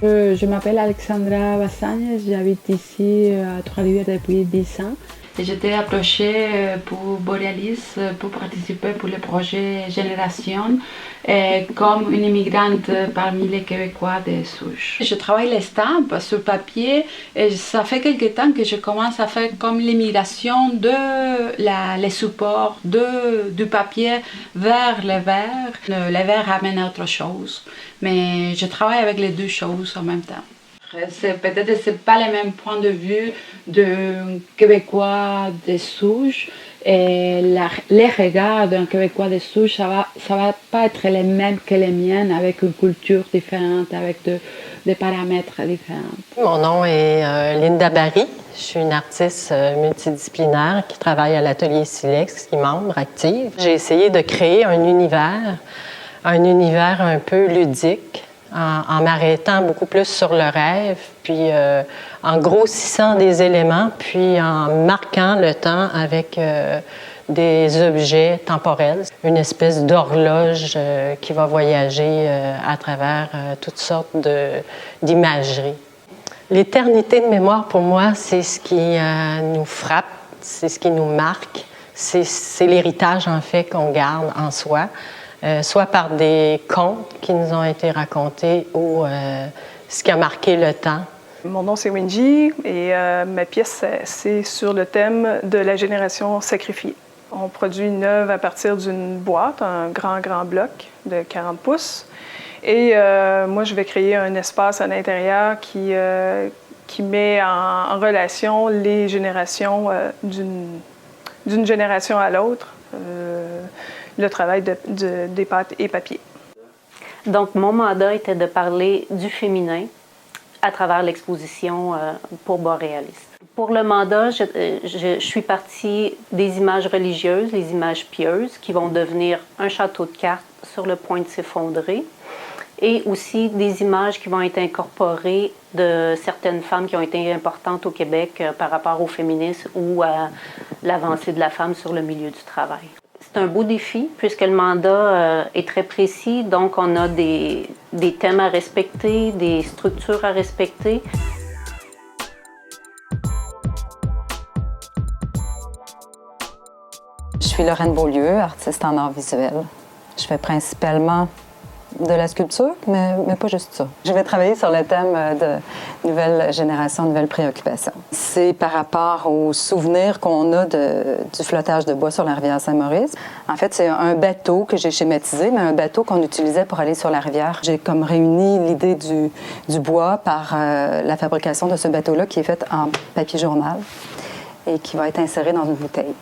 Je m'appelle Alexandra Bassagne, j'habite ici à Trois-Rivières depuis 10 ans. J'étais approchée pour Borealis pour participer pour le projet Génération comme une immigrante parmi les Québécois de souche. Je travaille les stamps sur papier et ça fait quelque temps que je commence à faire comme l'immigration de les supports du papier vers le verre. Le verre amène à autre chose, mais je travaille avec les deux choses en même temps. Peut-être c'est pas le même point de vue de Québécois de souche et les regards d'un Québécois de souche, ça va pas être les mêmes que les miennes avec une culture différente, avec des paramètres différents. Mon nom est Linda Barry. Je suis une artiste multidisciplinaire qui travaille à l'atelier Silex, qui est membre active. J'ai essayé de créer un univers un peu ludique, en m'arrêtant beaucoup plus sur le rêve, puis en grossissant des éléments, puis en marquant le temps avec des objets temporels, une espèce d'horloge qui va voyager à travers toutes sortes d'imageries. L'éternité de mémoire, pour moi, c'est ce qui nous frappe, c'est ce qui nous marque, c'est l'héritage, en fait, qu'on garde en soi. Soit par des contes qui nous ont été racontés ou ce qui a marqué le temps. Mon nom, c'est Wenji et ma pièce, c'est sur le thème de la génération sacrifiée. On produit une œuvre à partir d'une boîte, un grand bloc de 40 pouces. Et moi, je vais créer un espace à l'intérieur qui met en relation les générations d'une génération à l'autre. Le travail des pâtes et papier. Donc, mon mandat était de parler du féminin à travers l'exposition pour Borealis. Pour le mandat, je suis partie des images religieuses, les images pieuses, qui vont devenir un château de cartes sur le point de s'effondrer, et aussi des images qui vont être incorporées de certaines femmes qui ont été importantes au Québec par rapport au féminisme ou à l'avancée de la femme sur le milieu du travail. C'est un beau défi puisque le mandat est très précis, donc on a des thèmes à respecter, des structures à respecter. Je suis Lorraine Beaulieu, artiste en art visuel. Je fais principalement de la sculpture, mais pas juste ça. Je vais travailler sur le thème de nouvelle génération, nouvelle préoccupation. C'est par rapport aux souvenirs qu'on a du flottage de bois sur la rivière Saint-Maurice. En fait, c'est un bateau que j'ai schématisé, mais un bateau qu'on utilisait pour aller sur la rivière. J'ai comme réuni l'idée du bois par la fabrication de ce bateau-là qui est fait en papier journal et qui va être inséré dans une bouteille.